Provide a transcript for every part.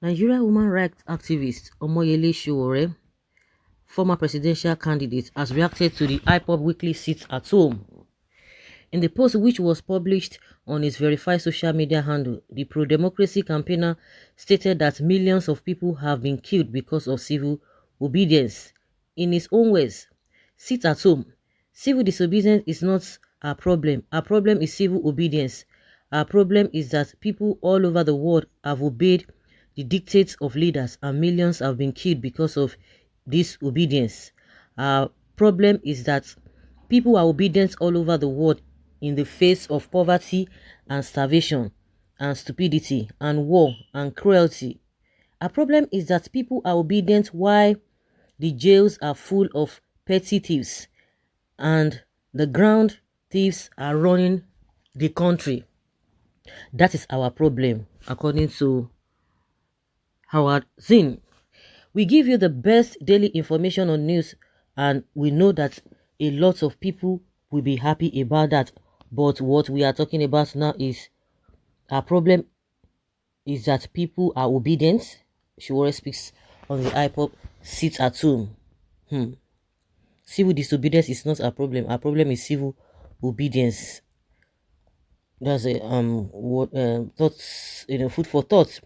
Nigeria human rights activist Omoyele Sowore, former presidential candidate, has reacted to the Ipob weekly sit at home. In the post, which was published on his verified social media handle, the pro-democracy campaigner stated that millions of people have been killed because of civil obedience. In his own words, sit at home. Civil disobedience is not our problem. Our problem is civil obedience. Our problem is that people all over the world have obeyed the dictates of leaders and millions have been killed because of this obedience. Our problem is that people are obedient all over the world in the face of poverty and starvation and stupidity and war and cruelty. Our problem is that people are obedient while the jails are full of petty thieves and the ground thieves are running the country. That is our problem, according to Howard Zinn. We give you the best daily information on news, and we know that a lot of people will be happy about that. But what we are talking about now is our problem is that people are obedient. Sowore speaks on the Ipob sit at home. Civil disobedience is not our problem. Our problem is civil obedience. That's a thoughts, food for thought.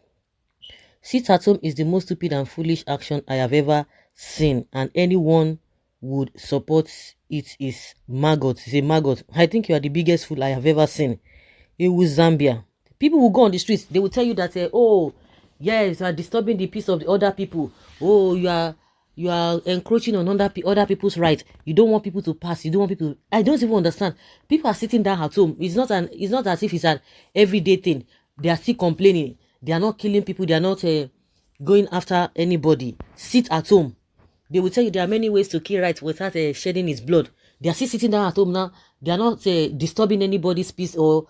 Sit at home is the most stupid and foolish action I have ever seen, and anyone would support it is maggot. It's a maggot. I think you are the biggest fool I have ever seen. It was Zambia. People will go on the streets. They will tell you that, oh, yes, you are disturbing the peace of the other people. Oh, you are encroaching on other people's rights. You don't want people to pass. You don't want people. I don't even understand. People are sitting down at home. It's not as if it's an everyday thing. They are still complaining. They are not killing people. They are not going after anybody. Sit at home. They will tell you there are many ways to kill right without shedding his blood. They are still sitting down at home now. They are not disturbing anybody's peace or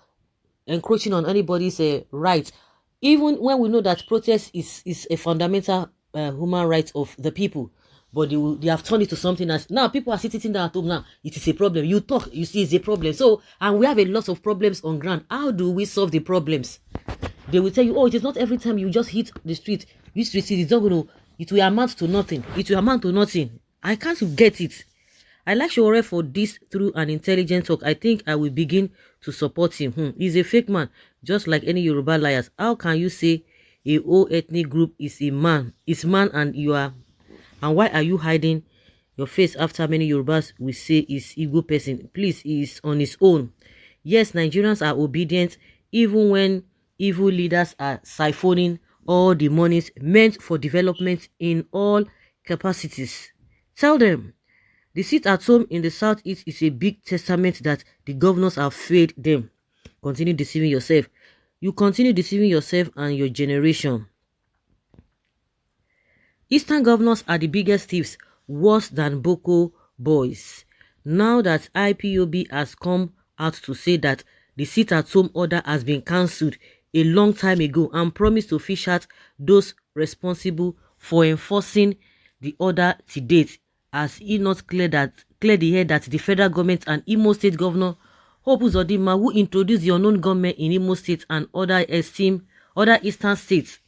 encroaching on anybody's rights. Even when we know that protest is a fundamental human right of the people. But they have turned it to something else. Now people are sitting down at home now. It is a problem. You talk, you see it's a problem. So, and we have a lot of problems on ground. How do we solve the problems? They will tell you, oh, it is not every time you just hit the street. This street is not going to, it will amount to nothing. It will amount to nothing. I can't get it. I like Sowore for this through an intelligent talk. I think I will begin to support him. He's a fake man, just like any Yoruba liars. How can you say a whole ethnic group is a man? It's man and you are, and why are you hiding your face after many Yorubas will say is Igbo person? Please, he is on his own. Yes, Nigerians are obedient even when evil leaders are siphoning all the monies meant for development in all capacities. Tell them. The sit at home in the southeast is a big testament that the governors have failed them. Continue deceiving yourself. You continue deceiving yourself and your generation. Eastern governors are the biggest thieves, worse than Boko boys. Now that IPOB has come out to say that the sit at home order has been cancelled a long time ago and promised to fish out those responsible for enforcing the order to date, has he not cleared the air that the federal government and Imo State Governor Hope Uzodinma, who introduced the unknown government in Imo State and other eastern states,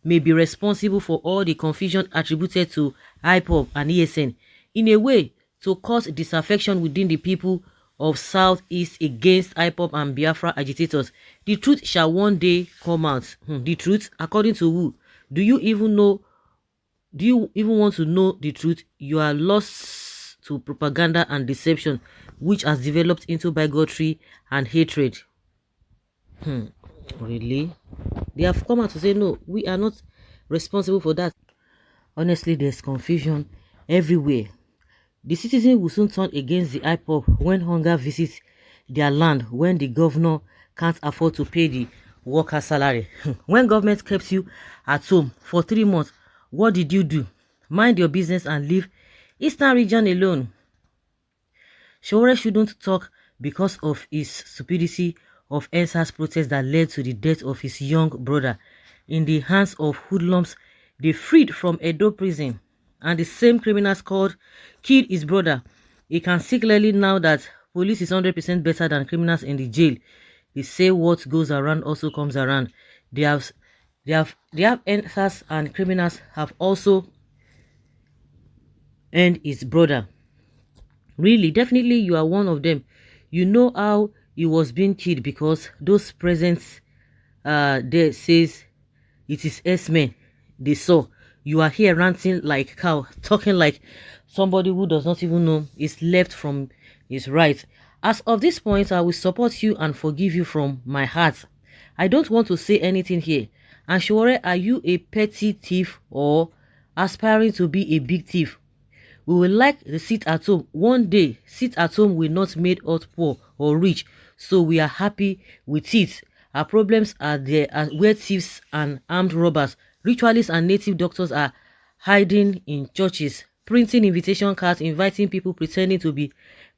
may be responsible for all the confusion attributed to IPOB and ESN, in a way to cause disaffection within the people of Southeast against IPOB and Biafra agitators. The truth shall one day come out. The truth, according to who? Do you even want to know the truth? You are lost to propaganda and deception, which has developed into bigotry and hatred. Really? They have come out to say, no, we are not responsible for that. Honestly, there's confusion everywhere. The citizens will soon turn against the IPOB when hunger visits their land, when the governor can't afford to pay the worker salary. When government kept you at home for 3 months, what did you do? Mind your business and leave Eastern region alone. Sowore shouldn't talk because of his stupidity of EndSARS protest that led to the death of his young brother in the hands of hoodlums they freed from Edo prison, and the same criminals killed his brother. He can see clearly now that police is 100% better than criminals in the jail. They say what goes around also comes around. They They have answers, and criminals have also earned his brother. Really, definitely you are one of them. You know how he was being killed because those presents there says it is S-men they saw. You are here ranting like cow, talking like somebody who does not even know his left from his right. As of this point, I will support you and forgive you from my heart. I don't want to say anything here. And Sowore, are you a petty thief or aspiring to be a big thief? We will like the sit at home. One day, sit at home will not make us poor or rich, so we are happy with it. Our problems are there are where thieves and armed robbers, ritualists and native doctors are hiding in churches, printing invitation cards, inviting people pretending to be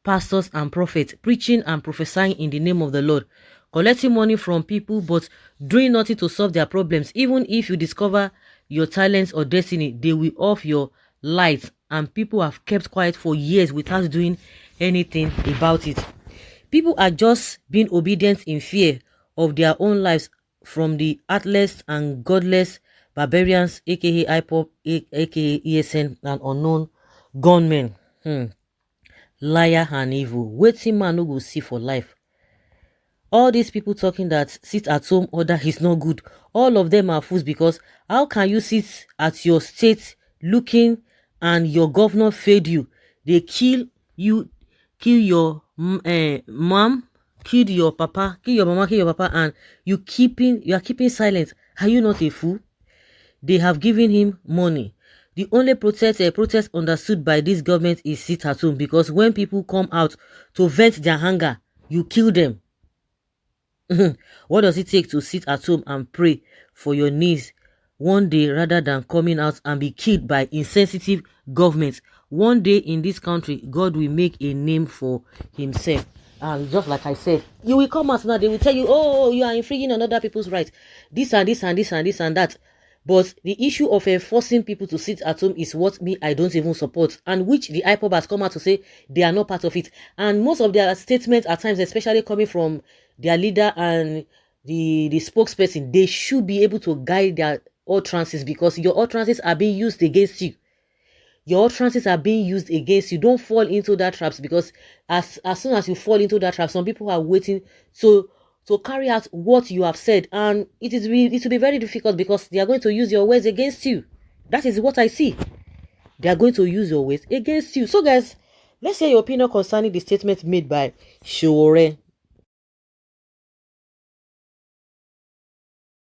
pastors and prophets, preaching and prophesying in the name of the Lord, collecting money from people but doing nothing to solve their problems. Even if you discover your talents or destiny, they will off your lights, and people have kept quiet for years without doing anything about it. People are just being obedient in fear of their own lives from the heartless and godless barbarians, aka Ipob, aka ESN, and unknown gunmen. Liar and evil. Waiting man no go see for life. All these people talking that sit at home order is not good, all of them are fools, because how can you sit at your state looking and your governor failed you? They kill you, kill your mom, kill your papa, kill your mama, kill your papa, and you are keeping silent. Are you not a fool? They have given him money. The only protest understood by this government is sit at home, because when people come out to vent their anger, you kill them. What does it take to sit at home and pray for your needs one day rather than coming out and be killed by insensitive governments? One day in this country, God will make a name for himself. And just like I said, you will come out now, they will tell you, oh, you are infringing on other people's rights. This and this and this and this and that. But the issue of forcing people to sit at home is what me, I don't even support, and which the Ipob has come out to say they are not part of it. And most of their statements at times, especially coming from their leader and the spokesperson, they should be able to guide their utterances, because your utterances are being used against you. Your utterances are being used against you. Don't fall into that traps, because as soon as you fall into that trap, some people are waiting to carry out what you have said, and it will be very difficult, because they are going to use your words against you. That is what I see. They are going to use your words against you. So guys, let's hear your opinion concerning the statement made by Sowore.